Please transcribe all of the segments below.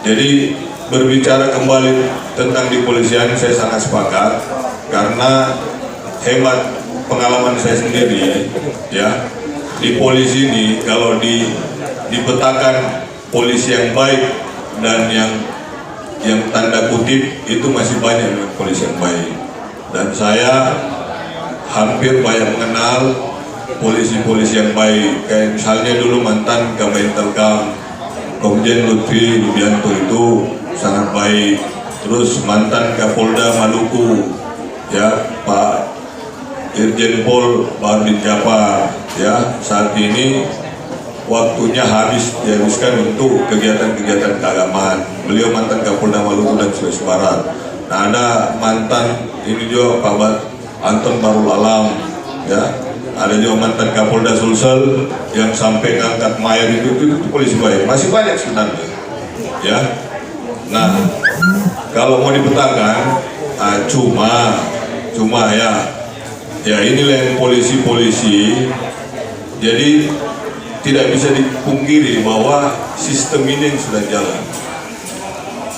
Jadi berbicara kembali tentang di kepolisian, saya sangat sepakat karena hemat pengalaman saya sendiri, ya, di polisi ini kalau dipetakan polisi yang baik dan yang tanda kutip itu masih banyak polisi yang baik, dan saya hampir banyak mengenal polisi-polisi yang baik. Kayak misalnya dulu mantan Kamentelkam Komjen Lutfi Lubianto itu sangat baik. Terus mantan Kapolda Maluku, ya, Pak Irjen Pol Bahardin Japa, ya, saat ini waktunya dihabiskan untuk kegiatan-kegiatan keagamaan. Beliau mantan Kapolda Maluku dan Sulawesi Barat. Nah, ada mantan ini juga Pak Anton Barul Alam, ya, ada juga mantan Kapolda Sulsel yang sampai ngangkat mayor itu polisi baik. Masih banyak sebenarnya, ya. Nah, kalau mau dipetakan, cuma ya inilah yang polisi-polisi. Jadi tidak bisa dipungkiri bahwa sistem ini yang sudah jalan,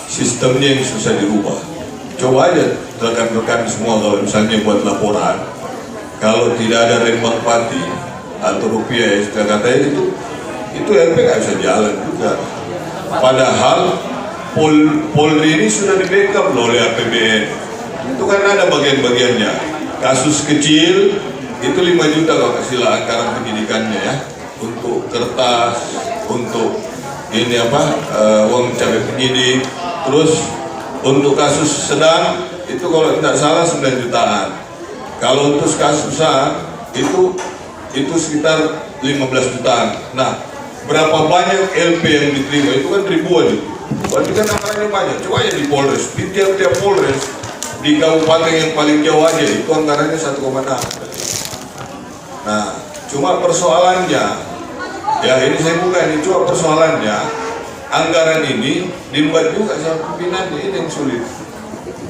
sistemnya yang susah dirubah. Coba aja rekan-rekan semua kalau misalnya buat laporan, kalau tidak ada rembang pati atau rupiah, ya, katanya itu LP nggak bisa jalan juga. Padahal Polri ini sudah di-backup oleh APBN. Itu kan ada bagian-bagiannya. Kasus kecil itu 5 juta kalau kasih anggaran pendidikannya, ya, untuk kertas, untuk ini uang cabai penyidik. Terus untuk kasus sedang itu kalau tidak salah 9 jutaan. Kalau untuk kasus besar itu sekitar 15 jutaan. Nah, berapa banyak LP yang diterima? Itu kan ribuan itu. Berarti kan anggarannya banyak. Coba ya di Polres, di tiap-tiap Polres, di kabupaten yang paling jauh aja itu anggarannya 1,6. Nah, cuma persoalannya, ya ini saya buka ini, cuma persoalannya anggaran ini dibuat juga sama pimpinannya, ini yang sulit,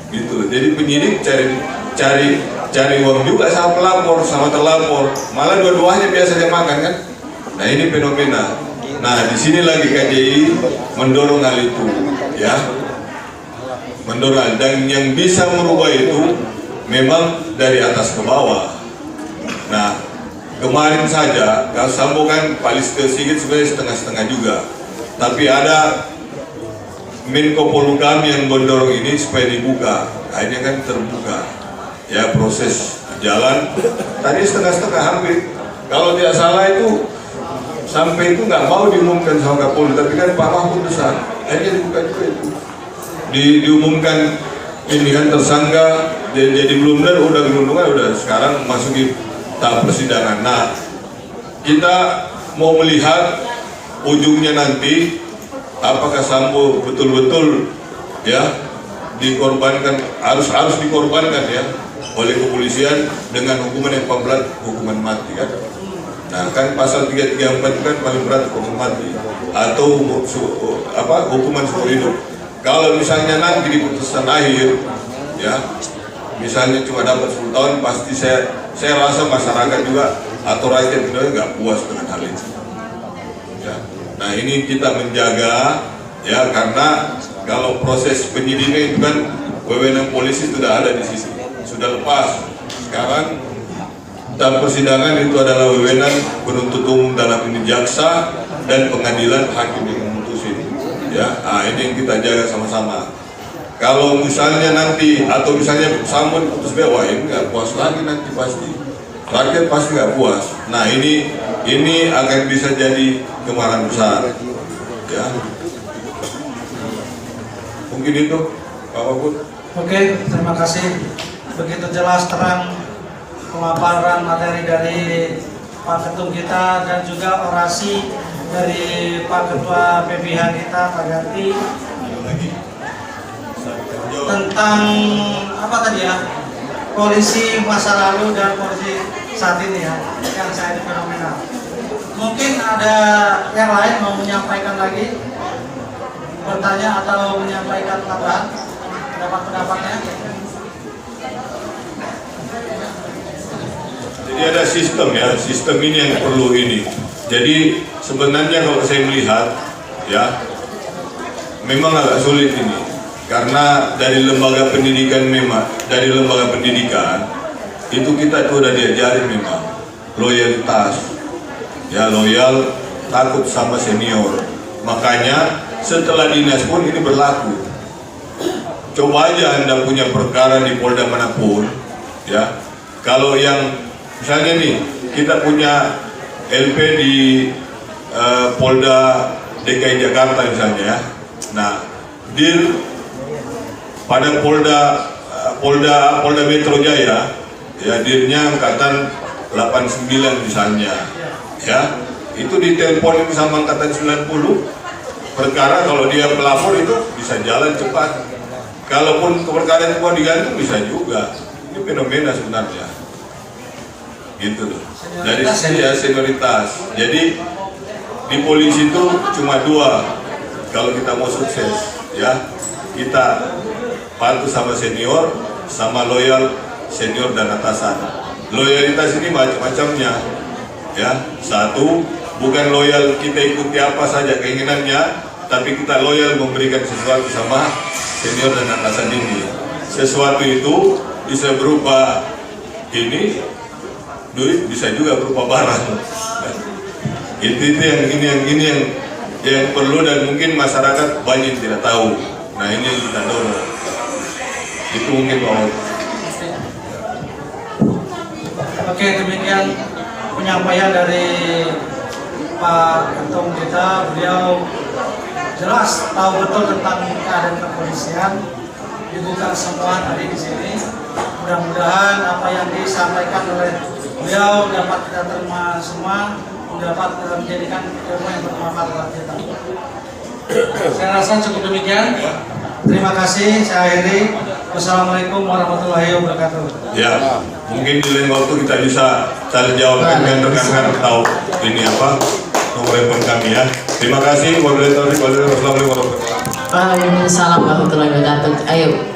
gitu. Jadi penyidik cari uang juga sama pelapor, sama terlapor, malah dua-duanya biasanya makan kan. Nah, ini fenomena. Nah, di sini lagi KJI mendorong hal itu, ya, mendorong, dan yang bisa merubah itu memang dari atas ke bawah. Nah, kemarin saja kalau Sambo kan Pak Listio Sigit sebenarnya setengah-setengah juga, tapi ada Menko Polhukam yang mendorong ini supaya dibuka. Akhirnya kan terbuka, ya, proses jalan. Tadi setengah-setengah hampir, kalau tidak salah itu sampai itu nggak mau diumumkan sama Kapolri, tapi kan Pak Mahfud besar, akhirnya dibuka juga itu. Diumumkan ini kan tersangka, jadi belum udah sekarang masuki tahap persidangan. Nah, kita mau melihat ujungnya nanti apakah Sambo betul-betul, ya, dikorbankan, harus dikorbankan, ya, oleh kepolisian dengan hukuman yang paling berat, hukuman mati, kan. Nah, kan pasal 334 itu kan paling berat, hukuman mati atau hukuman seumur hidup. Kalau misalnya nanti di putusan akhir, ya, misalnya cuma dapat 10 tahun, pasti saya rasa masyarakat juga atau rakyat Indonesia nggak puas dengan hal itu, ya. Nah, ini kita menjaga, ya, karena kalau proses penyidikan itu kan wewenang polisi sudah ada di sisi, sudah lepas. Sekarang dalam persidangan itu adalah wewenang penuntut umum, dalam ini jaksa dan pengadilan, hakim yang memutusin, ya. Nah, ini yang kita jaga sama-sama. Kalau misalnya nanti atau misalnya Sambo putus bebas, ini nggak puas lagi nanti, pasti rakyat pasti nggak puas. Nah, ini akan bisa jadi kemarahan besar, ya. Mungkin itu Pak Mahfud. Oke, terima kasih. Begitu jelas terang pemaparan materi dari Pak Ketum kita dan juga orasi dari Pak Ketua PBH kita, Pak Ganti, tentang apa tadi, ya, polisi masa lalu dan polisi saat ini, ya, yang saya fenomenal. Mungkin ada yang lain mau menyampaikan lagi, bertanya atau menyampaikan tambahan pendapat-pendapatnya. Jadi ada sistem, ya, sistem ini yang perlu ini. Jadi sebenarnya kalau saya melihat, ya, memang agak sulit ini, karena dari lembaga pendidikan itu kita tuh udah diajarin memang loyalitas, ya loyal, takut sama senior. Makanya setelah dinas pun ini berlaku. Coba aja Anda punya perkara di Polda manapun, ya. Kalau yang misalnya nih kita punya LP di Polda DKI Jakarta misalnya, ya. Nah, dir pada Polda Metro Jaya, ya dirnya angkatan 89 misalnya, ya. Itu diteleponin sama angkatan 90, perkara kalau dia pelapor itu bisa jalan cepat. Kalaupun perkara itu mau digantung bisa juga. Ini fenomena sebenarnya, gitu loh. Dari sini ya senioritas. Jadi di polisi itu cuma dua. Kalau kita mau sukses, ya kita patuh sama senior, sama loyal senior dan atasan. Loyalitas ini macam-macamnya, ya. Satu, bukan loyal kita ikuti apa saja keinginannya, tapi kita loyal memberikan sesuatu sama senior dan atasan ini. Sesuatu itu bisa berupa duit, bisa juga berupa barang. Itu yang perlu, dan mungkin masyarakat banyak yang tidak tahu. Nah, ini yang kita dorong. Itu mungkin Pak. Oke, demikian penyampaian dari Pak Ketum kita. Beliau jelas tahu betul tentang keadaan kepolisian, dibuka semua tadi di sini. Mudah-mudahan apa yang disampaikan oleh beliau dapat kita terima semua, dapat menjadikan ilmu yang bermanfaat buat kita. Saya rasa cukup demikian. Terima kasih, saya akhiri. Wassalamualaikum warahmatullahi wabarakatuh. Ya, mungkin di lain waktu kita bisa cari jawab dengan rekan-rekan tahu ini apa nomor handphone kami, ya. Terima kasih. Wassalamualaikum warahmatullahi wabarakatuh. Waalaikumsalam warahmatullahi wabarakatuh. Ayo.